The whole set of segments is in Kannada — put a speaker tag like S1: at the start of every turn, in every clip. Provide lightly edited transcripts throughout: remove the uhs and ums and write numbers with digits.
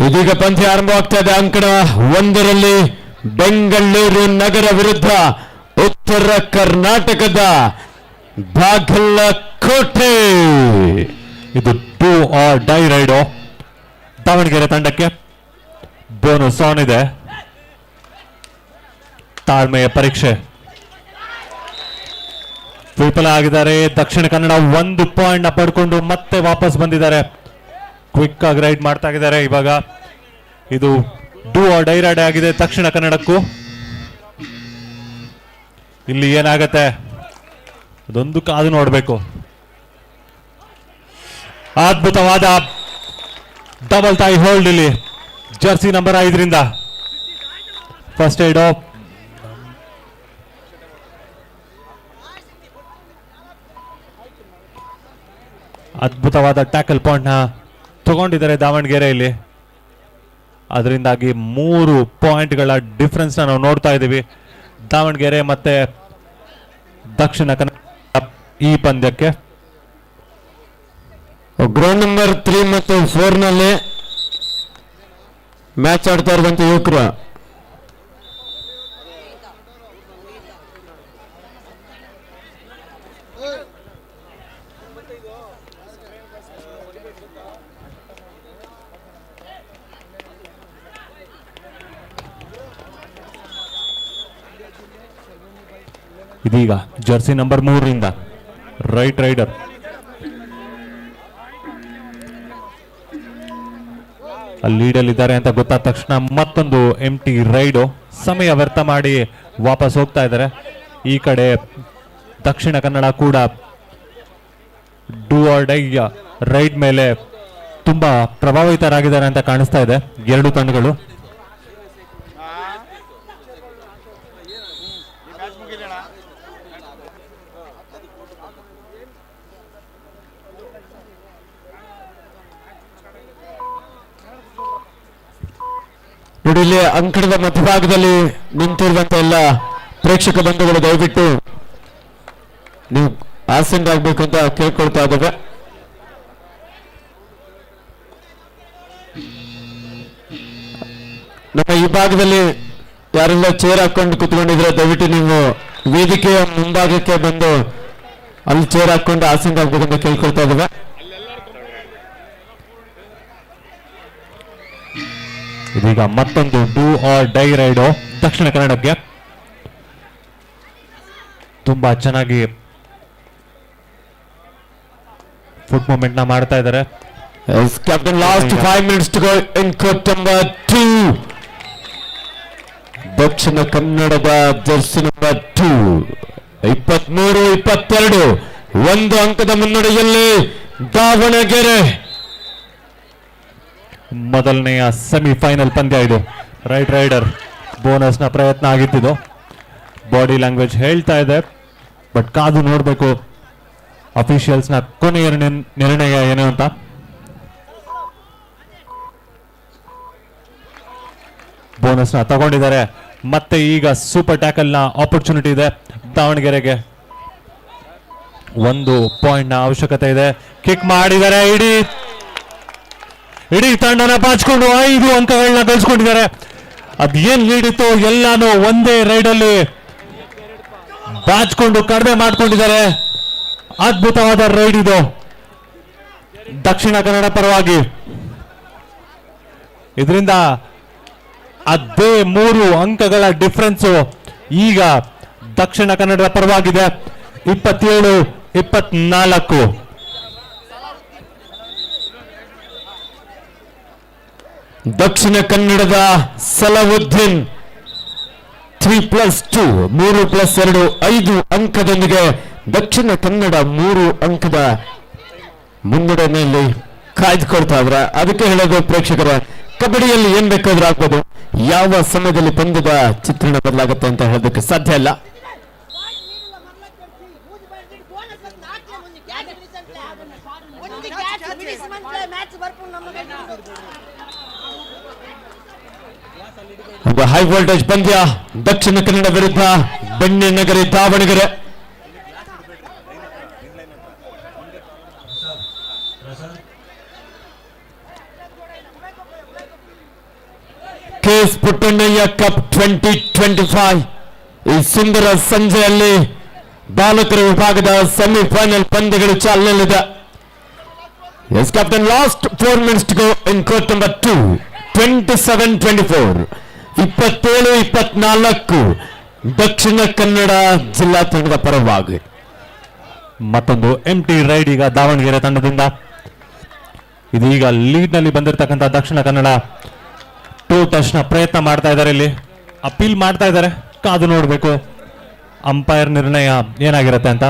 S1: ಇದೀಗ ಪಂದ್ಯ ಆರಂಭವಾಗ್ತಾ ಇದೆ. ಅಂಕಣ 1ರಲ್ಲಿ ಬೆಂಗಳೂರು ನಗರ ವಿರುದ್ಧ ಉತ್ತರ ಕರ್ನಾಟಕದ ಬಾಗಲಕೋಟೆ.
S2: ಇದು do or dye raid. Davanagere ತಂಡಕ್ಕೆ ಬೋನಸ್ ಆನ್ ಇದೆ. ತಾಳ್ಮೆಯ ಪರೀಕ್ಷೆ. ವಿಫಲ ಆಗಿದ್ದಾರೆ ದಕ್ಷಿಣ ಕನ್ನಡ. 1 ಪಾಯಿಂಟ್ ನ ಪಡ್ಕೊಂಡು ಮತ್ತೆ ವಾಪಸ್ ಬಂದಿದ್ದಾರೆ. ಕ್ವಿಕ್ ಆಗಿ ರೈಡ್ ಮಾಡ್ತಾ ಇದ್ದಾರೆ. ಇವಾಗ ಇದು ಡೂ ಆರ್ ಡೈ ರೈಡ್ ಆಗಿದೆ ದಕ್ಷಿಣ ಕನ್ನಡಕ್ಕೂ. ಇಲ್ಲಿ ಏನಾಗತ್ತೆ ಅದೊಂದು ಕಾದು ನೋಡಬೇಕು. ಅದ್ಭುತವಾದ ಡಬಲ್ ಟೈ ಹೋಲ್ಡ್ ಇಲ್ಲಿ ಜರ್ಸಿ ನಂಬರ್ 5ರಿಂದ. ಫಸ್ಟ್ ಏಡ್ ಅದ್ಭುತವಾದ ಟ್ಯಾಕಲ್ ಪಾಯಿಂಟ್ ನ ತಗೊಂಡಿದ್ದಾರೆ ದಾವಣಗೆರೆಯಲ್ಲಿ. ಅದರಿಂದಾಗಿ 3 ಪಾಯಿಂಟ್ಗಳ ಡಿಫರೆನ್ಸ್ ನಾವು ನೋಡ್ತಾ ಇದ್ದೀವಿ ದಾವಣಗೆರೆ ಮತ್ತೆ ದಕ್ಷಿಣ ಕನ್ನಡ ಈ ಪಂದ್ಯಕ್ಕೆ.
S1: ಗ್ರೌಂಡ್ ನಂಬರ್ 3 ಮತ್ತು 4 ನಲ್ಲಿ ಮ್ಯಾಚ್ ಆಡ್ತಾ ಇರುವಂತ ಯುವಕರು.
S2: ಇದೀಗ ಜರ್ಸಿ ನಂಬರ್ 3ರಿಂದ ರೈಟ್ ರೈಡರ್ ಲೀಡಲ್ಲಿದ್ದಾರೆ ಅಂತ ಗೊತ್ತಾದ ತಕ್ಷಣ ಮತ್ತೊಂದು ಎಂಟಿ ರೈಡು. ಸಮಯ ವ್ಯರ್ಥ ಮಾಡಿ ವಾಪಸ್ ಹೋಗ್ತಾ ಇದ್ದಾರೆ. ಈ ಕಡೆ ದಕ್ಷಿಣ ಕನ್ನಡ ಕೂಡ ಡೂ ಆರ್ ಡೈ ರೈಡ್ ಮೇಲೆ ತುಂಬಾ ಪ್ರಭಾವಿತರಾಗಿದ್ದಾರೆ ಅಂತ ಕಾಣಿಸ್ತಾ ಇದೆ ಎರಡು ತಂಡಗಳು.
S1: ನೋಡಿ, ಇಲ್ಲಿ ಅಂಕಣದ ಮಧ್ಯಭಾಗದಲ್ಲಿ ನಿಂತಿರುವಂತ ಎಲ್ಲ ಪ್ರೇಕ್ಷಕ ಬಂಧುಗಳು ದಯವಿಟ್ಟು ನೀವು ಆಸೆಂಡ್ ಆಗ್ಬೇಕು ಅಂತ ಕೇಳ್ಕೊಳ್ತಾ ಇದ್ದೇವೆ. ನಮ್ಮ ಈ ಭಾಗದಲ್ಲಿ ಯಾರೆಲ್ಲ ಚೇರ್ ಹಾಕೊಂಡು ಕುತ್ಕೊಂಡಿದ್ರೆ ದಯವಿಟ್ಟು ನೀವು ವೇದಿಕೆಯ ಮುಂಭಾಗಕ್ಕೆ ಬಂದು ಅಲ್ಲಿ ಚೇರ್ ಹಾಕೊಂಡು ಆಸೆಂಡ್ ಆಗ್ಬೇಕಂತ ಕೇಳ್ಕೊಳ್ತಾ ಇದ್ದೇವೆ.
S2: ಇದೀಗ ಮತ್ತೊಂದು ಡೂ ಆರ್ ಡೈ ರೈಡು ದಕ್ಷಿಣ ಕನ್ನಡಕ್ಕೆ. ತುಂಬಾ ಚೆನ್ನಾಗಿ ಫುಟ್ ಮೂವ್ಮೆಂಟ್ ನ ಮಾಡ್ತಾ ಇದ್ದಾರೆ.
S1: Captain last 5 minutes to go in court number 2. ದಕ್ಷಿಣ ಕನ್ನಡದ ಜರ್ಸಿ ನಂಬರ್ 2 23-22 1 ಅಂಕದ ಮುನ್ನಡೆಯಲ್ಲಿ ದಾವಣಗೆರೆ.
S2: ಮೊದಲನೆಯ ಸೆಮಿಫೈನಲ್ ಪಂದ್ಯ ಇದು. ರೈಟ್ ರೈಡರ್ ಬೋನಸ್ ನ ಪ್ರಯತ್ನ ಆಗಿದ್ದು ಬಾಡಿ ಲ್ಯಾಂಗ್ವೇಜ್ ಹೇಳ್ತಾ ಇದೆ. ಬಟ್ ಕಾದು ನೋಡಬೇಕು ಅಫಿಷಿಯಲ್ಸ್ ನ ಕೊನೆಯ ನಿರ್ಣಯ ಏನು ಅಂತ. ಬೋನಸ್ ನ ತಗೊಂಡಿದ್ದಾರೆ. ಮತ್ತೆ ಈಗ ಸೂಪರ್ ಟ್ಯಾಕಲ್ ನ ಆಪರ್ಚುನಿಟಿ ಇದೆ ದಾವಣಗೆರೆಗೆ. 1 ಪಾಯಿಂಟ್ ನ ಅವಶ್ಯಕತೆ ಇದೆ. ಕಿಕ್ ಮಾಡಿದ್ದಾರೆ. ಇಡೀ ತಂಡನ ಬಾಚಿಕೊಂಡು 5 ಅಂಕಗಳನ್ನ ಗಳಿಸ್ಕೊಂಡಿದ್ದಾರೆ. ಅದೇನ್ ಲೀಡಿತ್ತು ಎಲ್ಲಾನು ಒಂದೇ ರೈಡಲ್ಲಿ ಬಾಚಿಕೊಂಡು ಕಡಿಮೆ ಮಾಡ್ಕೊಂಡಿದ್ದಾರೆ. ಅದ್ಭುತವಾದ ರೈಡ್ ಇದು ದಕ್ಷಿಣ ಕನ್ನಡ ಪರವಾಗಿ. ಇದರಿಂದ ಅದೇ 3 ಅಂಕಗಳ ಡಿಫರೆನ್ಸ್ ಈಗ ದಕ್ಷಿಣ ಕನ್ನಡದ ಪರವಾಗಿದೆ. 27-24.
S1: ದಕ್ಷಿಣ ಕನ್ನಡದ ಸಲಾವುದ್ದೀನ್ 3+2 3+2 5 ಅಂಕದೊಂದಿಗೆ ದಕ್ಷಿಣ ಕನ್ನಡ 3 ಅಂಕದ ಮುನ್ನಡೆಯಲ್ಲಿ ಕಾಯ್ದುಕೊಳ್ತಾ ಇದ್ರ. ಅದಕ್ಕೆ ಹೇಳೋದು ಪ್ರೇಕ್ಷಕರ, ಕಬಡ್ಡಿಯಲ್ಲಿ ಏನ್ ಬೇಕಾದ್ರೂ ಆಗ್ಬೋದು, ಯಾವ ಸಮಯದಲ್ಲಿ ಪಂದ್ಯದ ಚಿತ್ರಣ ಬದಲಾಗುತ್ತೆ ಅಂತ ಹೇಳೋದಕ್ಕೆ ಸಾಧ್ಯ ಇಲ್ಲ. ಒಂದು ಹೈ ವೋಲ್ಟೇಜ್ ಪಂದ್ಯ ದಕ್ಷಿಣ ಕನ್ನಡ ವಿರುದ್ಧ ಬೆಣ್ಣೆನಗರಿ ದಾವಣಗೆರೆ. ಎಸ್ ಪುಟ್ಟಣ್ಣಯ್ಯ ಕಪ್ 2025 ಈ ಸುಂದರ ಸಂಜೆಯಲ್ಲಿ ಬಾಲಕರ ವಿಭಾಗದ ಸೆಮಿಫೈನಲ್ ಪಂದ್ಯಗಳು ಚಾಲನೆಯಲ್ಲಿದೆ. Yes captain last 4 minutes to go in court number 2. 27-24 27-24 Dakshina Kannada ಜಿಲ್ಲಾ ತಂಡದ ಪರವಾಗಿ.
S2: ಮತ್ತೊಂದು ಎಂಟಿ ರೈಡ್ ಈಗ ದಾವಣಗೆರೆ ತಂಡದಿಂದ. ಇದೀಗ ಲೀಡ್ ನಲ್ಲಿ ಬಂದಿರತಕ್ಕಂಥ ದಕ್ಷಿಣ ಕನ್ನಡ 2 ಟಚ್ ನ ಪ್ರಯತ್ನ ಮಾಡ್ತಾ ಇದ್ದಾರೆ. ಇಲ್ಲಿ ಅಪೀಲ್ ಮಾಡ್ತಾ ಇದ್ದಾರೆ, ಕಾದು ನೋಡಬೇಕು ಅಂಪೈರ್ ನಿರ್ಣಯ ಏನಾಗಿರುತ್ತೆ ಅಂತ.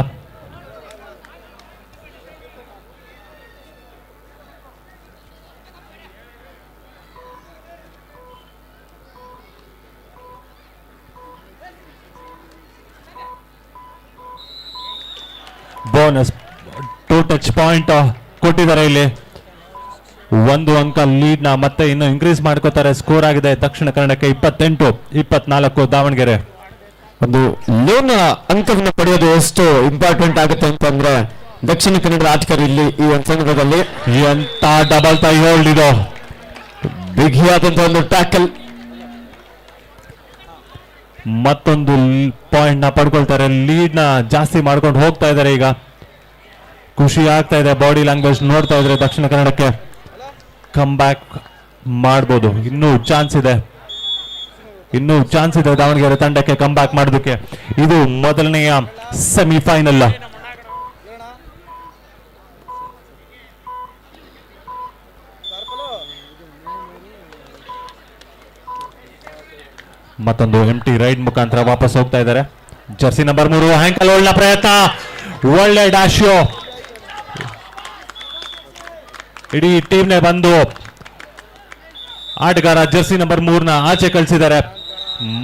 S2: ಬೋನಸ್ 2 ಟಚ್ ಪಾಯಿಂಟ್ ಕೊಟ್ಟಿದ್ದಾರೆ. ಇಲ್ಲಿ 1 ಅಂಕ ಲೀಡ್ ನ ಮತ್ತೆ ಇನ್ನು ಇನ್ಕ್ರೀಸ್ ಮಾಡ್ಕೋತಾರೆ. ಸ್ಕೋರ್ ಆಗಿದೆ ದಕ್ಷಿಣ ಕನ್ನಡಕ್ಕೆ 28-24 ದಾವಣಗೆರೆ.
S1: ಒಂದು ಲೋನ್ ಅಂಕವನ್ನು ಪಡೆಯೋದು ಎಷ್ಟು ಇಂಪಾರ್ಟೆಂಟ್ ಆಗುತ್ತೆ ಅಂತಂದ್ರೆ ದಕ್ಷಿಣ ಕನ್ನಡದ ಆಟಗಾರ ಇಲ್ಲಿ ಈ ಒಂದು ಸಂದರ್ಭದಲ್ಲಿ
S2: ಎಂತ ಡಬಲ್ ಟೈ ಹೋಲ್ಡ್ ಇದು,
S1: ಬಿಗಿಯಾದಂತಹ ಒಂದು ಟ್ಯಾಕಲ್.
S2: ಮತ್ತೊಂದು ಪಾಯಿಂಟ್ ನ ಪಡ್ಕೊಳ್ತಾರೆ. ಲೀಡ್ ನ ಜಾಸ್ತಿ ಮಾಡ್ಕೊಂಡು ಹೋಗ್ತಾ ಇದ್ದಾರೆ. ಈಗ ಖುಷಿ ಆಗ್ತಾ ಇದೆ, ಬಾಡಿ ಲ್ಯಾಂಗ್ವೇಜ್ ನೋಡ್ತಾ ಇದ್ರೆ ದಕ್ಷಿಣ ಕನ್ನಡಕ್ಕೆ ಕಮ್ ಬ್ಯಾಕ್ ಮಾಡ್ಬೋದು. ಇನ್ನೂ ಚಾನ್ಸ್ ಇದೆ ದಾವಣಗೆರೆ ತಂಡಕ್ಕೆ ಕಮ್ ಬ್ಯಾಕ್ ಮಾಡೋದಕ್ಕೆ. ಇದು ಮೊದಲನೆಯ ಸೆಮಿಫೈನಲ್. ಮತ್ತೊಂದು ಎಂಟಿ ರೈಡ್ ಮುಖಾಂತರ ವಾಪಸ್ ಹೋಗ್ತಾ ಇದ್ದಾರೆ. ಜರ್ಸಿ ನಂಬರ್ 3 ಹ್ಯಾಂಕಲ್ ಹೋಲ್ಡ್ ನ ಪ್ರಯತ್ನ, ಒಳ್ಳೆ ಡ್ಯಾಶ್. ಇಡೀ ಟೀಮ್ನೇ ಬಂದು ಆಟಗಾರ ಜರ್ಸಿ ನಂಬರ್ 3 ನ ಆಚೆ ಕಳಿಸಿದ್ದಾರೆ.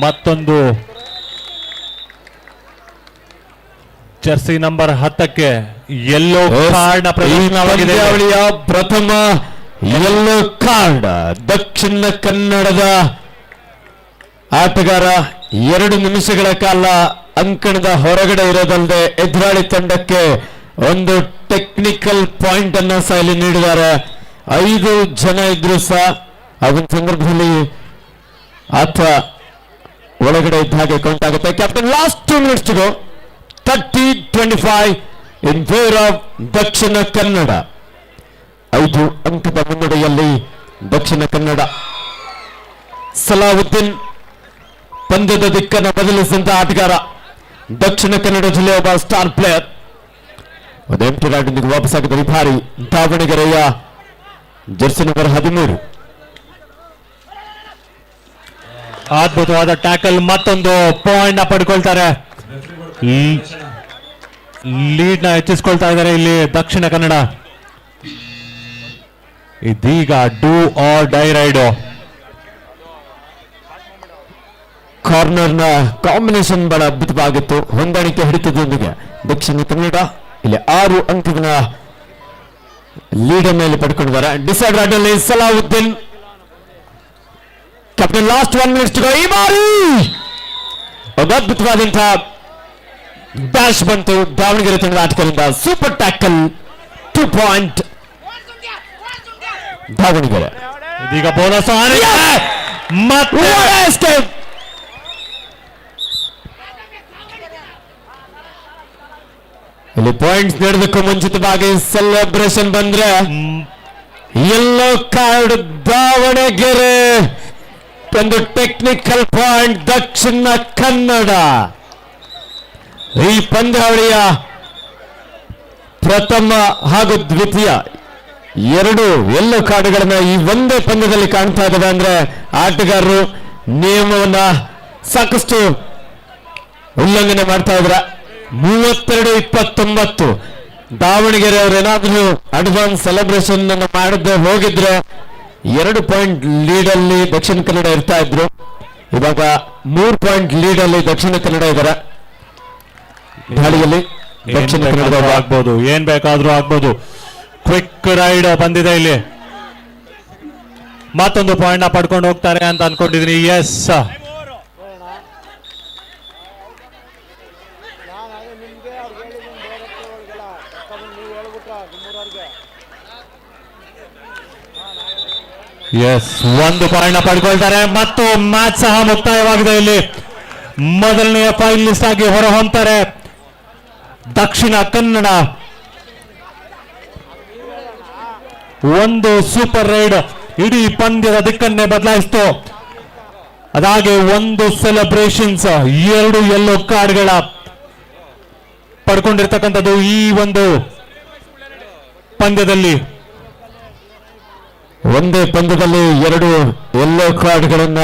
S2: ಮತ್ತೊಂದು ಜರ್ಸಿ ನಂಬರ್ 10ಕ್ಕೆ ಯೆಲ್ಲೋ ಕಾರ್ಡ್ ನ ಪ್ರಯೋಜನವಾಗಿದೆ.
S1: ಪ್ರಥಮ ಯೆಲ್ಲೋ ಕಾರ್ಡ್ ದಕ್ಷಿಣ ಕನ್ನಡದ ಆಟಗಾರ 2 ನಿಮಿಷಗಳ ಕಾಲ ಅಂಕಣದ ಹೊರಗಡೆ ಇರೋದಲ್ಲದೆ ಎದುರಾಳಿ ತಂಡಕ್ಕೆ ಒಂದು ಟೆಕ್ನಿಕಲ್ ಪಾಯಿಂಟ್ ಅನ್ನ ಸಹ ಇಲ್ಲಿ ನೀಡಿದ್ದಾರೆ. 5 ಜನ ಇದ್ರು ಸಹ ಆ ಒಂದು ಸಂದರ್ಭದಲ್ಲಿ ಆತ ಒಳಗಡೆ ಇದ್ದ ಹಾಗೆ ಕೌಂಟ್ ಆಗುತ್ತೆ. Captain last 2 minutes to go. 30-25 in favour of Dakshina Kannada. 5 ಅಂಕದ ಮುನ್ನಡೆಯಲ್ಲಿ ದಕ್ಷಿಣ ಕನ್ನಡ. ಸಲಾವುದ್ದೀನ್ ಪಂದ್ಯದ ದಿಕ್ಕನ್ನು ಬದಲಿಸಿದಂತ ಆಟಗಾರ, ದಕ್ಷಿಣ ಕನ್ನಡ ಜಿಲ್ಲೆಯ ಒಬ್ಬ ಸ್ಟಾರ್ ಪ್ಲೇಯರ್. ಒಂದು ಎಂಟಿ ರಾಡ್ನೊಂದಿಗೆ ವಾಪಸ್ಸಾಗಿದ್ದ ವಿಭಾರಿ ದಾವಣಗೆರೆಯ ಜರ್ಸಿ ನಂಬರ್ 13.
S2: ಅದ್ಭುತವಾದ ಟ್ಯಾಕಲ್, ಮತ್ತೊಂದು ಪಾಯಿಂಟ್ ನ ಪಡ್ಕೊಳ್ತಾರೆ. ಲೀಡ್ ನ ಹೆಚ್ಚಿಸ್ಕೊಳ್ತಾ ಇದ್ದಾರೆ ಇಲ್ಲಿ ದಕ್ಷಿಣ ಕನ್ನಡ. ಇದೀಗ do or die raid.
S1: Corner ನ ಕಾಂಬಿನೇಷನ್ ಬಹಳ ಅದ್ಭುತವಾಗಿತ್ತು, ಹೊಂದಾಣಿಕೆ ಹಿಡಿತದೊಂದಿಗೆ ದಕ್ಷಿಣ ಕನ್ನಡ ಇಲ್ಲಿ 6 ಅಂಕದ ಲೀಡ್ ಮೇಲೆ ಪಡ್ಕೊಂಡಿದ್ದಾರೆ. ಡಿಸೈಡ್ ರಾಡ್ನಲ್ಲಿ Salahuddin. Captain last 1 minutes to go. ಈ ಬಾರಿ ಒಂದು ಅದ್ಭುತವಾದಂತಹ ಡ್ಯಾಶ್ ಬಂತು ದಾವಣಗೆರೆ ತಂಡದ ಆಟಗಾರರಿಂದ. Super tackle, 2 point Davanagere.
S2: ಇದೀಗ ಬೋನಸ್ ಮತ್ತೆ
S1: ಇಲ್ಲಿ ಪಾಯಿಂಟ್ಸ್ ನೀಡೋದಕ್ಕೂ ಮುಂಚಿತವಾಗಿ ಸೆಲೆಬ್ರೇಷನ್ ಬಂದ್ರೆ ಯೆಲ್ಲೋ ಕಾರ್ಡ್ ದಾವಣಗೆರೆ, ಒಂದು ಟೆಕ್ನಿಕಲ್ ಪಾಯಿಂಟ್ ದಕ್ಷಿಣ ಕನ್ನಡ. ಈ ಪಂದ್ಯಾವಳಿಯ ಪ್ರಥಮ ಹಾಗೂ ದ್ವಿತೀಯ 2 ಯೆಲ್ಲೋ ಕಾರ್ಡ್ಗಳನ್ನ ಈ ಒಂದೇ ಪಂದ್ಯದಲ್ಲಿ ಕಾಣ್ತಾ ಇದ್ದಾವೆ. ಅಂದ್ರೆ ಆಟಗಾರರು ನಿಯಮವನ್ನ ಸಾಕಷ್ಟು ಉಲ್ಲಂಘನೆ ಮಾಡ್ತಾ ಇದ್ರ. 32-29 ದಾವಣಗೆರೆ ಅವರು ಏನಾದ್ರೂ ಅಡ್ವಾನ್ಸ್ ಸೆಲೆಬ್ರೇಷನ್ ಅನ್ನು ಮಾಡದೆ ಹೋಗಿದ್ರೆ 2 ಪಾಯಿಂಟ್ ಲೀಡ್ ಅಲ್ಲಿ ದಕ್ಷಿಣ ಕನ್ನಡ ಇರ್ತಾ ಇದ್ರು. ಇವಾಗ 3 ಪಾಯಿಂಟ್ ಲೀಡ್ ಅಲ್ಲಿ ದಕ್ಷಿಣ ಕನ್ನಡ ಇದ್ದಾರೆ. ದಾಳಿಯಲ್ಲಿ ದಕ್ಷಿಣ ಕನ್ನಡ
S2: ಆಗ್ಬೋದು, ಏನ್ ಬೇಕಾದ್ರೂ ಆಗ್ಬೋದು. ಕ್ವಿಕ್ ರೈಡ್ ಬಂದಿದೆ ಇಲ್ಲಿ. ಮತ್ತೊಂದು ಪಾಯಿಂಟ್ ನ ಪಡ್ಕೊಂಡು ಹೋಗ್ತಾರೆ ಅಂತ ಅನ್ಕೊಂಡಿದೀನಿ. ಎಸ್, ಎಸ್, ಒಂದು ಪಾಯಿಂಟ್ ಪಡ್ಕೊಳ್ತಾರೆ ಮತ್ತು ಮ್ಯಾಚ್ ಸಹ ಮುಕ್ತಾಯವಾಗಿದೆ. ಇಲ್ಲಿ ಮೊದಲನೆಯ ಫೈನಲಿಸ್ಟ್ ಆಗಿ ಹೊರ ಹೊಂತಾರೆ ದಕ್ಷಿಣ ಕನ್ನಡ. ಒಂದು ಸೂಪರ್ ರೈಡ್ ಇಡೀ ಪಂದ್ಯದ ದಿಕ್ಕನ್ನೇ ಬದಲಾಯಿಸಿತು. ಅದಾಗೆ ಒಂದು ಸೆಲೆಬ್ರೇಷನ್ಸ್, 2 ಯೆಲ್ಲೋ ಕಾರ್ಡ್ಗಳ ಪಡ್ಕೊಂಡಿರ್ತಕ್ಕಂಥದ್ದು ಈ ಒಂದು ಪಂದ್ಯದಲ್ಲಿ.
S1: ಒಂದೇ ಪಂದ್ಯದಲ್ಲಿ 2 ಯೆಲ್ಲೋ ಕಾರ್ಡ್ಗಳನ್ನ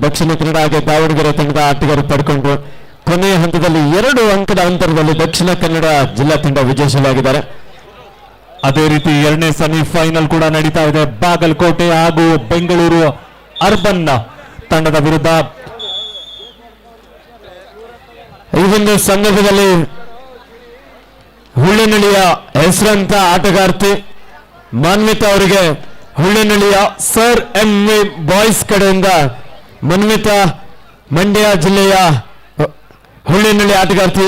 S1: ದಕ್ಷಿಣ ಕನ್ನಡ ಹಾಗೆ ದಾವಣಗೆರೆ ತಂಡದ ಆಟಗಾರರು ಪಡ್ಕೊಂಡ್ರು. ಕೊನೆಯ ಹಂತದಲ್ಲಿ 2 ಅಂಕದ ಅಂತರದಲ್ಲಿ ದಕ್ಷಿಣ ಕನ್ನಡ ಜಿಲ್ಲಾ ತಂಡ ವಿಜಯಶಾಲಿಯಾಗಿದ್ದಾರೆ.
S2: ಅದೇ ರೀತಿ ಎರಡನೇ ಸೆಮಿಫೈನಲ್ ಕೂಡ ನಡೀತಾ ಇದೆ. ಬಾಗಲಕೋಟೆ ಹಾಗೂ ಬೆಂಗಳೂರು ಅರ್ಬನ್ ತಂಡದ ವಿರುದ್ಧ.
S1: ಈ ಒಂದು ಸಂದರ್ಭದಲ್ಲಿ ಹುಳ್ಳಿನಳ್ಳಿಯ ಹೆಸರಂತ ಆಟಗಾರ್ತಿ ಮಾನ್ವಿತಾ ಅವರಿಗೆ ಹುಳ್ಳಿನಳ್ಳಿಯ ಸರ್ ಎಂ ವಿ ಬಾಯ್ಸ್ ಕಡೆಯಿಂದ ಮಾನ್ವಿತಾ, ಮಂಡ್ಯ ಜಿಲ್ಲೆಯ ಹುಳ್ಳಿನಳ್ಳಿ ಆಟಗಾರ್ತಿ,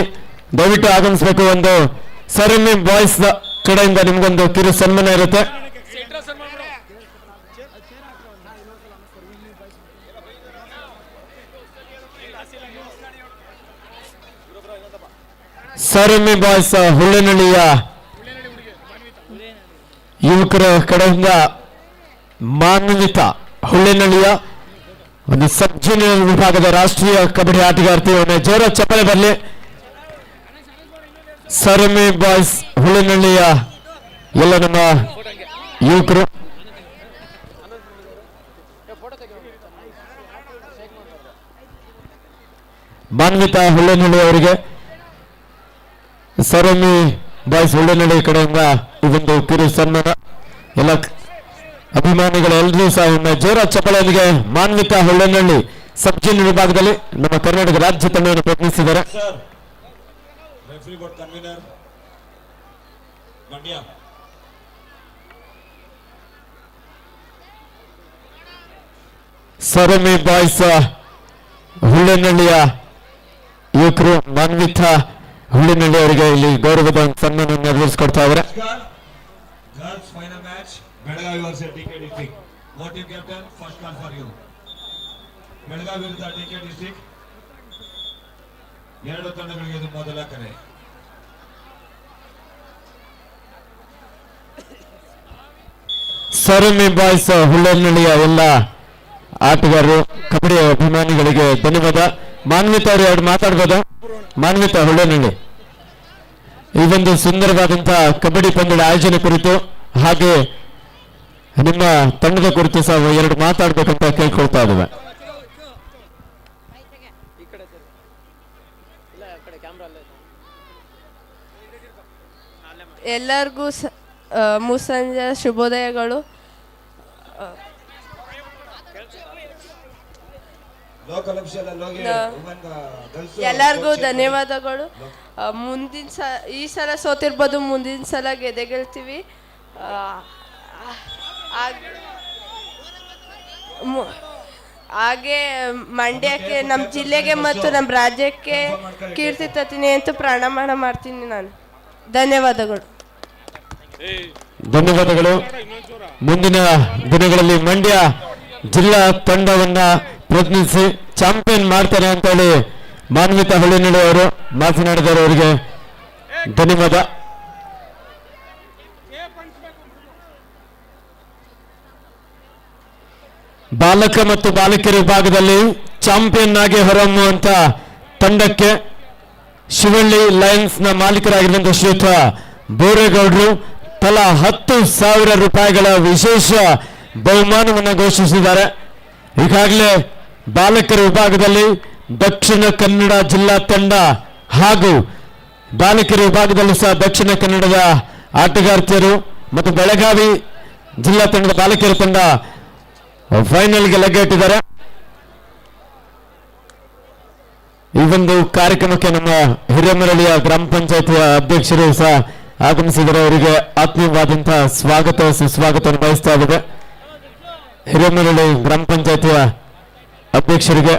S1: ದಯವಿಟ್ಟು ಆಗಮಿಸಬೇಕು. ಒಂದು ಸರ್ ಎಂ ವಿ ಬಾಯ್ಸ್ ಕಡೆಯಿಂದ ನಿಮ್ಗೊಂದು ಕಿರು ಸನ್ಮಾನ ಇರುತ್ತೆ. ಸರ್ ಎಂ ವಿ ಬಾಯ್ಸ್ ಹುಳ್ಳಿನಳ್ಳಿಯ ಯುವಕರ ಕಡೆಯಿಂದ ಮಾನ್ವಿತಾ, ಹುಳ್ಳಿನಳ್ಳಿಯ ಒಂದು ಸಬ್ ಜೂನಿಯರ್ ವಿಭಾಗದ ರಾಷ್ಟ್ರೀಯ ಕಬಡ್ಡಿ ಆಟಗಾರ್ತಿ. ಒಮ್ಮೆ ಜೋರ ಚಪ್ಪಳೆ ಬರಲಿ. ಸರ್ ಎಂ ವಿ ಬಾಯ್ಸ್ ಹುಳ್ಳಿನಳ್ಳಿಯ ಎಲ್ಲ ನಮ್ಮ ಯುವಕರು. ಮಾನ್ವಿತಾ ಹುಳ್ಳಿನಳ್ಳಿ ಅವರಿಗೆ ಸರ್ ಎಂ ವಿ ಬಾಯ್ಸ್ ಹುಳ್ಳಿನಳ್ಳಿ ಕಡೆಯಿಂದ ಇದೊಂದು ಕಿರು ಸನ್ಮಾನ. ಎಲ್ಲ ಅಭಿಮಾನಿಗಳೆಲ್ಲರೂ ಸಹ ಒಮ್ಮೆ ಜೋರ ಚಪ್ಪಳೆಯೊಂದಿಗೆ ಮಾನ್ವಿತಾ ಹುಳ್ಳಿನಳ್ಳಿ ಸಬ್ ಜೂನಿಯರ್ ವಿಭಾಗದಲ್ಲಿ ನಮ್ಮ ಕರ್ನಾಟಕ ರಾಜ್ಯ ತಂಡವನ್ನು ಪ್ರತಿನಿಧಿಸಿದ್ದಾರೆ. ಸರ್ ಎಂ ವಿ ಬಾಯ್ಸ್ ಹುಳ್ಳಿನಳ್ಳಿಯ ಯುವಕರು ಮಾನ್ವಿತಾ ಹುಳ್ಳಿನಳ್ಳಿ ಅವರಿಗೆ ಇಲ್ಲಿ ಗೌರವದ ಸನ್ಮಾನ ನೆರವೇರಿಸಿಕೊಡ್ತಾ ಇದ್ದಾರೆ.
S3: Girls final match, Belagavi versus DK District. What team captain? First call for you. Belagavi ವಿರುದ್ಧ DK District. 2 ತಂಡಗಳಿಗೆ ಇದು ಮೊದಲ ಕರೆ.
S1: ಸರ್ ಎಂ ವಿ ಬಾಯ್ಸ್ ಹುಳ್ಳಿನಳ್ಳಿಯ ಎಲ್ಲ ಆಟಗಾರರು, ಕಬಡ್ಡಿ ಅಭಿಮಾನಿಗಳಿಗೆ ಧನ್ಯವಾದ. ಮಾನ್ವಿತಾ ಅವರು 2 ಮಾತಾಡ್ಬೋದಾ? ಮಾನ್ವಿತಾ ಹುಳ್ಳಿನಳ್ಳಿ, ಈ ಒಂದು ಸುಂದರವಾದಂತಹ ಕಬಡ್ಡಿ ಪಂದ್ಯದ ಆಯೋಜನೆ ಕುರಿತು ಹಾಗೆ ನಿಮ್ಮ ತಂಡದ ಕುರಿತು ಸಹ 2 ಮಾತಾಡ್ಬೇಕಂತ ಕೇಳ್ಕೊಳ್ತಾ ಇದ್ದೇವೆ.
S4: ಎಲ್ಲರಿಗೂ ಮುಸ್ಸಂಜೆ ಶುಭೋದಯಗಳು. ಎಲ್ಲರಿಗೂ ಧನ್ಯವಾದಗಳು. ಈ ಸಲ ಸೋತಿರ್ಬೋದು, ಮುಂದಿನ ಸಲ ಗೆಲ್ತೀವಿ. ಹಾಗೆ ಮಂಡ್ಯಕ್ಕೆ, ನಮ್ಮ ಜಿಲ್ಲೆಗೆ ಮತ್ತು ನಮ್ಮ ರಾಜ್ಯಕ್ಕೆ ಕೀರ್ತಿ ತರ್ತೀನಿ ಅಂತ ಪ್ರಮಾಣ ಮಾಡ್ತೀನಿ ನಾನು. ಧನ್ಯವಾದಗಳು.
S1: ಧನ್ಯವಾದಗಳು. ಮುಂದಿನ ದಿನಗಳಲ್ಲಿ ಮಂಡ್ಯ ಜಿಲ್ಲಾ ತಂಡವನ್ನ ಪ್ರತಿನಿಧಿಸಿ ಚಾಂಪಿಯನ್ ಮಾಡ್ತಾರೆ ಅಂತ ಹೇಳಿ ಮಾನ್ವಿತಾ ಹುಳ್ಳಿನಳ್ಳಿ ಅವರು ಮಾತನಾಡಿದ್ದಾರೆ. ಅವರಿಗೆ ಧನ್ಯವಾದ. ಬಾಲಕ ಮತ್ತು ಬಾಲಕಿಯರ ವಿಭಾಗದಲ್ಲಿ ಚಾಂಪಿಯನ್ ಆಗಿ ಹೊರಹೊಮ್ಮುವಂತ ತಂಡಕ್ಕೆ ಶಿವಳ್ಳಿ ಲಯನ್ಸ್ ನ ಮಾಲೀಕರಾಗಿರುವಂತಹ ಶ್ರೀಯುತ ಬೋರೇಗೌಡರು ತಲಾ 10,000 ರೂಪಾಯಿಗಳ ವಿಶೇಷ ಬಹುಮಾನವನ್ನು ಘೋಷಿಸಿದ್ದಾರೆ. ಈಗಾಗಲೇ ಬಾಲಕರ ವಿಭಾಗದಲ್ಲಿ ದಕ್ಷಿಣ ಕನ್ನಡ ಜಿಲ್ಲಾ ತಂಡ ಹಾಗೂ ಬಾಲಕಿಯರ ವಿಭಾಗದಲ್ಲೂ ಸಹ ದಕ್ಷಿಣ ಕನ್ನಡದ ಆಟಗಾರ್ತಿಯರು ಮತ್ತು ಬೆಳಗಾವಿ ಜಿಲ್ಲಾ ತಂಡದ ಬಾಲಕಿಯರ ತಂಡ ಫೈನಲ್ಗೆ ಲಗ್ಗೆ ಇಟ್ಟಿದ್ದಾರೆ. ಈ ಒಂದು ಕಾರ್ಯಕ್ರಮಕ್ಕೆ ನಮ್ಮ ಹಿರೇಮರಳಿಯ ಗ್ರಾಮ ಪಂಚಾಯತಿಯ ಅಧ್ಯಕ್ಷರು ಸಹ ಆಗಮಿಸಿದರೆ ಅವರಿಗೆ ಆತ್ಮೀಯವಾದಂತಹ ಸ್ವಾಗತ ಸುಸ್ವಾಗತ ಬಯಸ್ತಾ ಇದ್ದಾರೆ. ಹಿರೇಮರಳಿ ಗ್ರಾಮ ಪಂಚಾಯತಿಯ ಅಧ್ಯಕ್ಷರಿಗೆ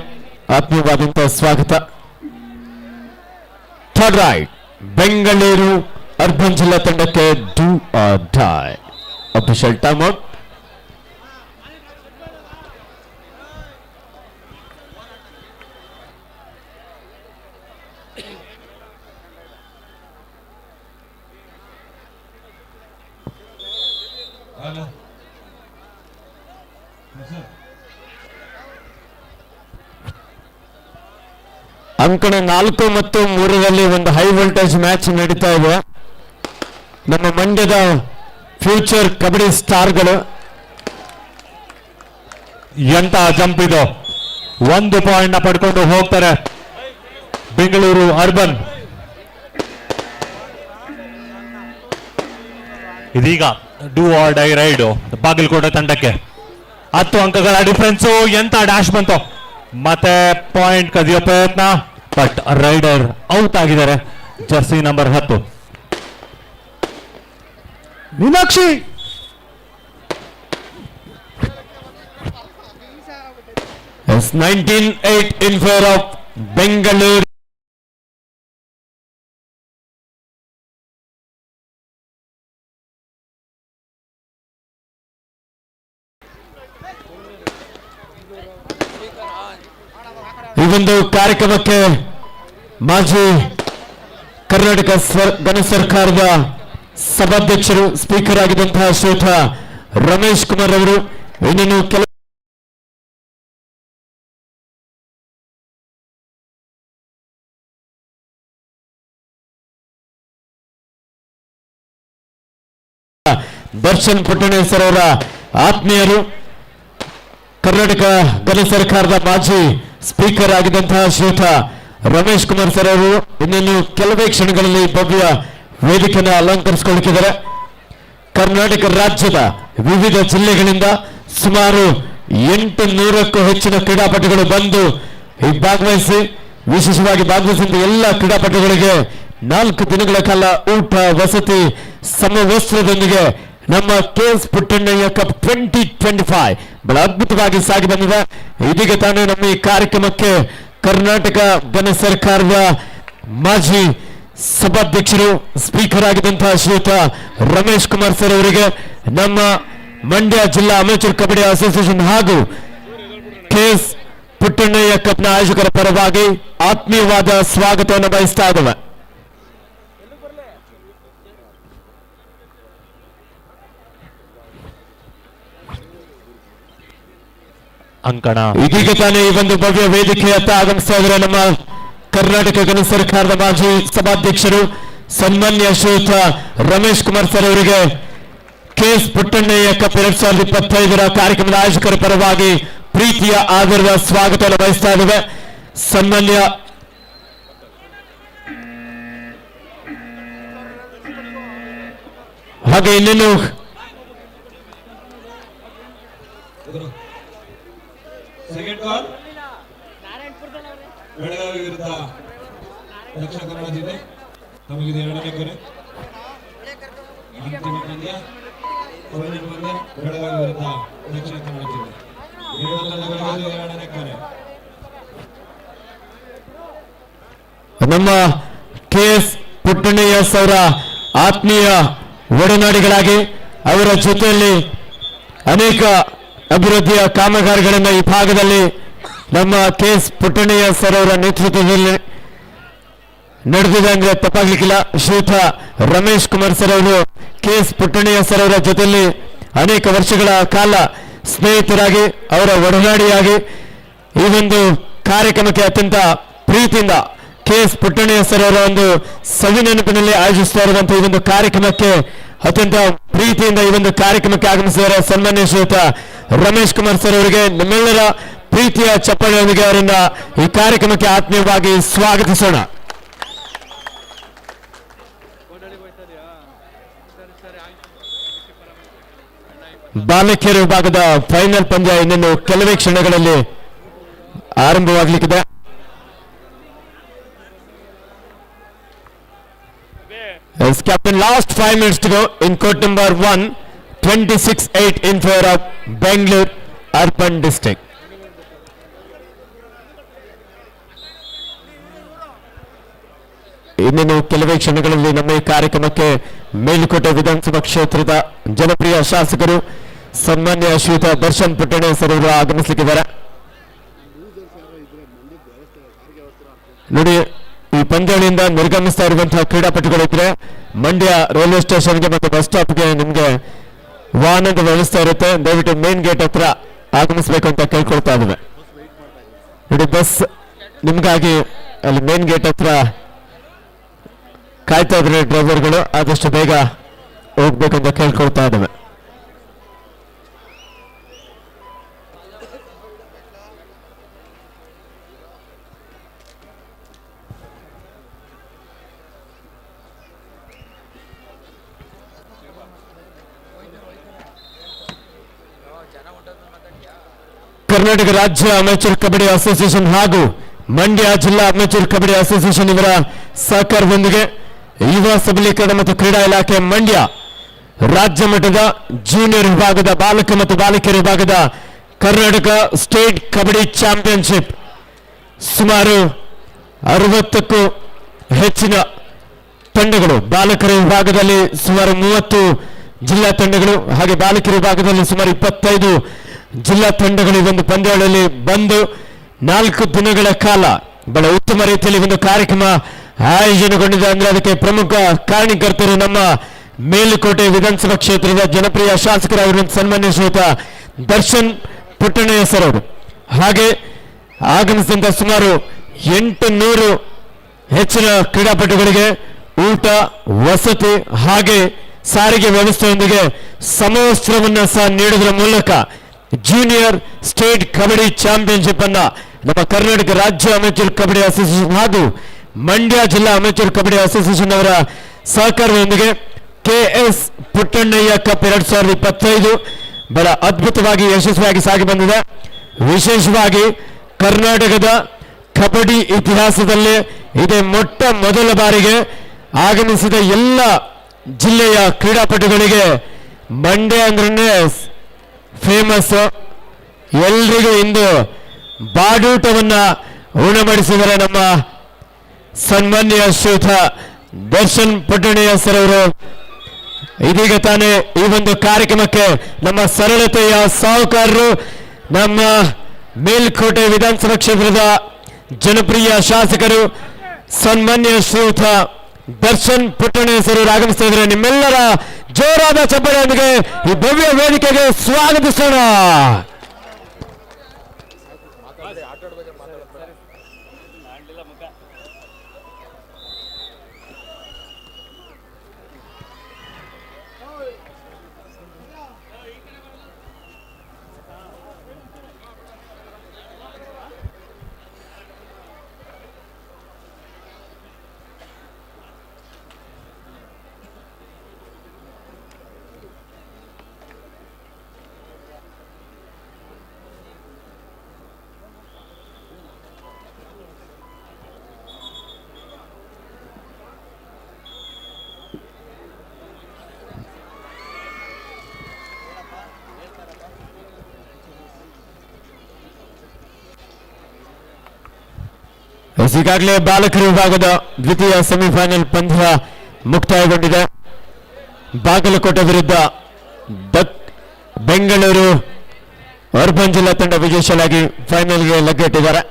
S1: ಆತ್ಮೀಯವಾದಂತಹ ಸ್ವಾಗತ. ಥರ್ಡ್ ರೈಟ್, ಬೆಂಗಳೂರು ಅರ್ಬನ್ ಜಿಲ್ಲಾ ತಂಡಕ್ಕೆ do or dye. Official time out.
S3: Hello. Yes, sir.
S1: ಅಂಕಣ 4 ಮತ್ತು 3ರಲ್ಲಿ ಒಂದು ಹೈ ವೋಲ್ಟೇಜ್ ಮ್ಯಾಚ್ ನಡೀತಾ ಇದೆ. ನಮ್ಮ ಮಂಡ್ಯದ ಫ್ಯೂಚರ್ ಕಬಡ್ಡಿ ಸ್ಟಾರ್ಗಳು
S2: ಎಂತ ಜಂಪ್ ಇದು, 1 ಪಾಯಿಂಟ್ ನ ಪಡ್ಕೊಂಡು ಹೋಗ್ತಾರೆ ಬೆಂಗಳೂರು ಅರ್ಬನ್. ಇದೀಗ do or die raid Bagalkote ತಂಡಕ್ಕೆ 10 ಅಂಕಗಳ ಡಿಫರೆನ್ಸು. ಎಂತ ಡ್ಯಾಶ್ ಬಂತು, ಮತ್ತೆ ಪಾಯಿಂಟ್ ಕದಿಯೋ ಪ್ರಯತ್ನ, ಬಟ್ ರೈಡರ್ ಔಟ್ ಆಗಿದ್ದಾರೆ. Jersey number 10 Meenakshi.
S1: It's 19-8 in favor of Bengaluru. ಈ ಒಂದು ಕಾರ್ಯಕ್ರಮಕ್ಕೆ ಮಾಜಿ ಕರ್ನಾಟಕ ಘನ ಸರ್ಕಾರದ ಸಭಾಧ್ಯಕ್ಷರು ಸ್ಪೀಕರ್ ಆಗಿದ್ದಂತಹ ಶ್ರೀಯುತ ರಮೇಶ್ ಕುಮಾರ್ ಅವರು ಇನ್ನೇನು ಕೆಲವು ದರ್ಶನ್ ಪುಟ್ಟಣೆ ಸರ್ ಅವರ ಆತ್ಮೀಯರು, ಕರ್ನಾಟಕ ಘನ ಸರ್ಕಾರದ ಮಾಜಿ ಸ್ಪೀಕರ್ ಆಗಿದ್ದಂತಹ ಶ್ರೀಯುತ ರಮೇಶ್ ಕುಮಾರ್ ಸರ್ ಅವರು ಇನ್ನೇನು ಕೆಲವೇ ಕ್ಷಣಗಳಲ್ಲಿ ಭವ್ಯ ವೇದಿಕೆಯನ್ನು ಅಲಂಕರಿಸಿಕೊಳ್ಳುತ್ತಿದ್ದಾರೆ. ಕರ್ನಾಟಕ ರಾಜ್ಯದ ವಿವಿಧ ಜಿಲ್ಲೆಗಳಿಂದ ಸುಮಾರು 800ಕ್ಕೂ ಹೆಚ್ಚಿನ ಕ್ರೀಡಾಪಟುಗಳು ಬಂದು ಭಾಗವಹಿಸಿ, ವಿಶೇಷವಾಗಿ ಭಾಗವಹಿಸಿದ ಎಲ್ಲ ಕ್ರೀಡಾಪಟುಗಳಿಗೆ 4 ದಿನಗಳ ಕಾಲ ಊಟ ವಸತಿ ಸಮವಸ್ತ್ರದೊಂದಿಗೆ ನಮ್ಮ KS ಪುಟ್ಟಣ್ಣಯ್ಯ ಕಪ್ 2025 ಬಹಳ ಅದ್ಭುತವಾಗಿ ಸಾಗಿ ಬಂದಿದೆ. ಇದೀಗ ತಾನೇ ನಮ್ಮ ಈ ಕಾರ್ಯಕ್ರಮಕ್ಕೆ ಕರ್ನಾಟಕ ಘನ ಸರ್ಕಾರದ ಮಾಜಿ ಸಭಾಧ್ಯಕ್ಷರು ಸ್ಪೀಕರ್ ಆಗಿದ್ದಂತಹ ಶ್ರೀಯುತ ರಮೇಶ್ ಕುಮಾರ್ ಸರ್ ಅವರಿಗೆ ನಮ್ಮ ಮಂಡ್ಯ ಜಿಲ್ಲಾ ಅಮೇಚೂರ್ ಕಬಡ್ಡಿ ಅಸೋಸಿಯೇಷನ್ ಹಾಗೂ KS ಪುಟ್ಟಣ್ಣಯ್ಯ ಕಪ್ನ ಆಯೋಜಕರ ಪರವಾಗಿ ಆತ್ಮೀಯವಾದ ಸ್ವಾಗತವನ್ನು ಬಯಸ್ತಾ ಇದ್ದೇವೆ.
S2: ಅಂಕಣ
S1: ಇದೀಗ ತಾನೇ ಈ ಒಂದು ಭವ್ಯ ವೇದಿಕೆಯತ್ತ ಆಗಮಿಸ್ತಾ ಇದ್ದಾರೆ ನಮ್ಮ ಕರ್ನಾಟಕ ಘನ ಸರ್ಕಾರದ ಮಾಜಿ ಸಭಾಧ್ಯಕ್ಷರು ಸನ್ಮಾನ್ಯ ಶ್ರೀಯುತ ರಮೇಶ್ ಕುಮಾರ್ ಸರ್ ಅವರಿಗೆ KS ಪುಟ್ಟಣ್ಣಯ್ಯ ಕಪ್ 2025 ಕಾರ್ಯಕ್ರಮದ ಆಯೋಜಕರ ಪರವಾಗಿ ಪ್ರೀತಿಯ ಆದರದ ಸ್ವಾಗತವನ್ನು ಬಯಸ್ತಾ ಇದ್ದೇವೆ. ಸನ್ಮಾನ್ಯ ಹಾಗೆ ಇನ್ನೇನು
S3: ಸೆಕೆಂಡ್ ಕಾಲ್ ಬೆಳಗಾವಿ ವಿರುದ್ಧ ದಕ್ಷಿಣ ಕನ್ನಡ ಜಿಲ್ಲೆ. ನಮಗಿದೆ 2ನೇ ಕೊನೆ ಅಂತಿಮ ಪಂದ್ಯ, ಫೈನಲ್ ಪಂದ್ಯ ಬೆಳಗಾವಿ ವಿರುದ್ಧ ದಕ್ಷಿಣ ಕನ್ನಡ ಜಿಲ್ಲೆ. 2 ತಂಡಗಳಿಗೆ 2ನೇ ಕೊನೆ.
S1: ನಮ್ಮ KS ಪುಟ್ಟಣ್ಣಯ್ಯ ಅವರ ಆತ್ಮೀಯ ಒಡನಾಡಿಗಳಾಗಿ ಅವರ ಜೊತೆಯಲ್ಲಿ ಅನೇಕ ಅಭಿವೃದ್ಧಿಯ ಕಾಮಗಾರಿಗಳನ್ನು ಈ ಭಾಗದಲ್ಲಿ ನಮ್ಮ KS ಪುಟ್ಟಣ್ಣಯ್ಯ ಸರ್ ಅವರ ನೇತೃತ್ವದಲ್ಲಿ ನಡೆದಿದೆ ಅಂದ್ರೆ ತಪ್ಪಾಗ್ಲಿಕ್ಕಿಲ್ಲ. ಶ್ರೀಯುತ ರಮೇಶ್ ಕುಮಾರ್ ಸರ್ ಅವರು KS ಪುಟ್ಟಣ್ಣಯ್ಯ ಸರ್ ಅವರ ಜೊತೆಯಲ್ಲಿ ಅನೇಕ ವರ್ಷಗಳ ಕಾಲ ಸ್ನೇಹಿತರಾಗಿ ಅವರ ಒಡನಾಡಿಯಾಗಿ ಈ ಒಂದು ಕಾರ್ಯಕ್ರಮಕ್ಕೆ ಅತ್ಯಂತ ಪ್ರೀತಿಯಿಂದ KS ಪುಟ್ಟಣ್ಣಯ್ಯ ಸರ್ ಅವರ ಒಂದು ಸವಿನೆನಪಿನಲ್ಲಿ ಆಯೋಜಿಸ್ತಾ ಇರುವಂತಹ ಈ ಒಂದು ಕಾರ್ಯಕ್ರಮಕ್ಕೆ ಅತ್ಯಂತ ಪ್ರೀತಿಯಿಂದ ಈ ಒಂದು ಕಾರ್ಯಕ್ರಮಕ್ಕೆ ಆಗಮಿಸಿದರೆ ಸನ್ಮಾನ್ಯ ಶ್ರೀಯುತ ರಮೇಶ್ ಕುಮಾರ್ ಸರ್ ಅವರಿಗೆ ನಮ್ಮೆಲ್ಲರ ಪ್ರೀತಿಯ ಚಪ್ಪಾಳೆಯೊಂದಿಗೆ ಅವರನ್ನ ಈ ಕಾರ್ಯಕ್ರಮಕ್ಕೆ ಆತ್ಮೀಯವಾಗಿ ಸ್ವಾಗತಿಸೋಣ. ಬಾಲಕಿಯರ ವಿಭಾಗದ ಫೈನಲ್ ಪಂದ್ಯ ಇನ್ನೇನು ಕೆಲವೇ ಕ್ಷಣಗಳಲ್ಲಿ ಆರಂಭವಾಗಲಿಕ್ಕಿದೆ. As captain, last 5 minutes to go in court number 1, 26-8 in favor of Bangalore Urban District. ಇನ್ನೇನು ಕೆಲವೇ ಕ್ಷಣಗಳಲ್ಲಿ ನಮ್ಮ ಈ ಕಾರ್ಯಕ್ರಮಕ್ಕೆ ಮೇಲುಕೋಟೆ ವಿಧಾನಸಭಾ ಕ್ಷೇತ್ರದ ಜನಪ್ರಿಯ ಶಾಸಕರು ಸನ್ಮಾನ್ಯ ಶ್ರೀಯುತ ದರ್ಶನ್ ಪುಟ್ಟಣೆ ಸರ್ ಅವರು ಆಗಮಿಸಲಿಕ್ಕಿದ್ದಾರೆ. ನೋಡಿ, ಈ ಪಂದ್ಯಾವಳಿಯಿಂದ ನಿರ್ಗಮಿಸ್ತಾ ಇರುವಂತಹ ಕ್ರೀಡಾಪಟುಗಳಿದ್ರೆ ಮಂಡ್ಯ ರೈಲ್ವೆ ಸ್ಟೇಷನ್ಗೆ ಮತ್ತು ಬಸ್ ಸ್ಟಾಪ್ಗೆ ನಿಮಗೆ ವಾಹನದ ವ್ಯವಸ್ಥೆ ಇರುತ್ತೆ. ದಯವಿಟ್ಟು ಮೇನ್ ಗೇಟ್ ಹತ್ರ ಆಗಮಿಸಬೇಕು ಅಂತ ಕೇಳ್ಕೊಳ್ತಾ ಇದ್ದೇವೆ. ನೋಡಿ ಬಸ್ ನಿಮ್ಗಾಗಿ ಅಲ್ಲಿ ಮೇನ್ ಗೇಟ್ ಹತ್ರ ಕಾಯ್ತಾ ಇದ್ರೆ ಡ್ರೈವರ್ಗಳು, ಆದಷ್ಟು ಬೇಗ ಹೋಗ್ಬೇಕಂತ ಕೇಳ್ಕೊಳ್ತಾ ಇದ್ದೇವೆ. ಕರ್ನಾಟಕ ರಾಜ್ಯ ಅಮೆಚೂರ್ ಕಬಡ್ಡಿ ಅಸೋಸಿಯೇಷನ್ ಹಾಗೂ ಮಂಡ್ಯ ಜಿಲ್ಲಾ ಅಮೆಚೂರ್ ಕಬಡ್ಡಿ ಅಸೋಸಿಯೇಷನ್ ಇವರ ಸಹಕಾರದೊಂದಿಗೆ ಯುವ ಸಬಲೀಕರಣ ಮತ್ತು ಕ್ರೀಡಾ ಇಲಾಖೆ ಮಂಡ್ಯ ರಾಜ್ಯ ಮಟ್ಟದ ಜೂನಿಯರ್ ವಿಭಾಗದ ಬಾಲಕ ಮತ್ತು ಬಾಲಕಿಯರ ವಿಭಾಗದ ಕರ್ನಾಟಕ ಸ್ಟೇಟ್ ಕಬಡ್ಡಿ ಚಾಂಪಿಯನ್ಶಿಪ್ ಸುಮಾರು 60ಕ್ಕೂ ಹೆಚ್ಚಿನ ತಂಡಗಳು, ಬಾಲಕರ ವಿಭಾಗದಲ್ಲಿ ಸುಮಾರು 30 ಜಿಲ್ಲಾ ತಂಡಗಳು ಹಾಗೆ ಬಾಲಕಿಯರ ವಿಭಾಗದಲ್ಲಿ ಸುಮಾರು 25 ಜಿಲ್ಲಾ ತಂಡಗಳು ಈ ಒಂದು ಪಂದ್ಯಾವಳಿಯಲ್ಲಿ ಬಂದು 4 ದಿನಗಳ ಕಾಲ ಬಹಳ ಉತ್ತಮ ರೀತಿಯಲ್ಲಿ ಒಂದು ಕಾರ್ಯಕ್ರಮ ಆಯೋಜನೆಗೊಂಡಿದೆ. ಅಂದ್ರೆ ಅದಕ್ಕೆ ಪ್ರಮುಖ ಕಾರಣಕರ್ತರು ನಮ್ಮ ಮೇಲುಕೋಟೆ ವಿಧಾನಸಭಾ ಕ್ಷೇತ್ರದ ಜನಪ್ರಿಯ ಶಾಸಕರಾಗಿರುವಂತಹ ಸನ್ಮಾನ್ಯ ಶ್ರೀಯುತ ದರ್ಶನ್ ಪುಟ್ಟಣ್ಣಯ್ಯ ಸರ್ ಅವರು, ಹಾಗೆ ಆಗಮಿಸಿದಂತ ಸುಮಾರು 800 ಹೆಚ್ಚಿನ ಕ್ರೀಡಾಪಟುಗಳಿಗೆ ಊಟ ವಸತಿ ಹಾಗೆ ಸಾರಿಗೆ ವ್ಯವಸ್ಥೆಯೊಂದಿಗೆ ಸಮವಸ್ತ್ರವನ್ನ ಸಹ ನೀಡುವುದರ ಮೂಲಕ ಜೂನಿಯರ್ ಸ್ಟೇಟ್ ಕಬಡ್ಡಿ ಚಾಂಪಿಯನ್ಶಿಪ್ ಅನ್ನ ನಮ್ಮ ಕರ್ನಾಟಕ ರಾಜ್ಯ ಅಮೆಚೂರ್ ಕಬಡ್ಡಿ ಅಸೋಸಿಯೇಷನ್ ಹಾಗೂ ಮಂಡ್ಯ ಜಿಲ್ಲಾ ಅಮೆಚೂರ್ ಕಬಡ್ಡಿ ಅಸೋಸಿಯೇಷನ್ ಅವರ ಸಹಕಾರದೊಂದಿಗೆ KS ಪುಟ್ಟಣ್ಣಯ್ಯ ಕಪ್ 2025 ಬಹಳ ಅದ್ಭುತವಾಗಿ ಯಶಸ್ವಿಯಾಗಿ ಸಾಗಿ ಬಂದಿದೆ. ವಿಶೇಷವಾಗಿ ಕರ್ನಾಟಕದ ಕಬಡ್ಡಿ ಇತಿಹಾಸದಲ್ಲಿ ಇದೇ ಮೊಟ್ಟ ಮೊದಲ ಬಾರಿಗೆ ಆಗಮಿಸಿದ ಎಲ್ಲ ಜಿಲ್ಲೆಯ ಕ್ರೀಡಾಪಟುಗಳಿಗೆ ಮಂಡ್ಯ ಅಂದ್ರೆ ಫೇಮಸ್. ಎಲ್ರಿಗೂ ಇಂದು ಬಾಡೂಟವನ್ನ ಉಣಬಡಿಸಿದರೆ ನಮ್ಮ ಸನ್ಮಾನ್ಯ ಶ್ರೀಯುತ ದರ್ಶನ್ ಪುಟ್ಟಣ್ಣಯ್ಯ ಸರ್ ಅವರು. ಇದೀಗ ತಾನೇ ಈ ಒಂದು ಕಾರ್ಯಕ್ರಮಕ್ಕೆ ನಮ್ಮ ಸರಳತೆಯ ಸಾಹುಕಾರರು, ನಮ್ಮ ಮೇಲ್ಕೋಟೆ ವಿಧಾನಸಭಾ ಕ್ಷೇತ್ರದ ಜನಪ್ರಿಯ ಶಾಸಕರು ಸನ್ಮಾನ್ಯ ಶ್ರೀಯುತ ದರ್ಶನ್ ಪುಟ್ಟಣ್ಣಯ್ಯ ಸರ್ ಅವರು ಆಗಮಿಸ್ತಾ ಇದ್ದಾರೆ. ನಿಮ್ಮೆಲ್ಲರ ಜೋರಾದ ಚಪ್ಪಾಳೆಯೊಂದಿಗೆ ಈ ಭವ್ಯ ವೇದಿಕೆಗೆ ಸ್ವಾಗತಿಸೋಣ. ಈಗಾಗಲೇ ಬಾಲಕರ ವಿಭಾಗದ ದ್ವಿತೀಯ ಸೆಮಿಫೈನಲ್ ಪಂದ್ಯ ಮುಕ್ತಾಯಗೊಂಡಿದೆ. ಬಾಗಲಕೋಟೆ ವಿರುದ್ಧ ಬೆಂಗಳೂರು ಅರ್ಬನ್ ಜಿಲ್ಲಾ ತಂಡ ವಿಜಯಶಾಲಿಯಾಗಿ ಫೈನಲ್ಗೆ ಲಗ್ಗೆಟ್ಟಿದ್ದಾರೆ.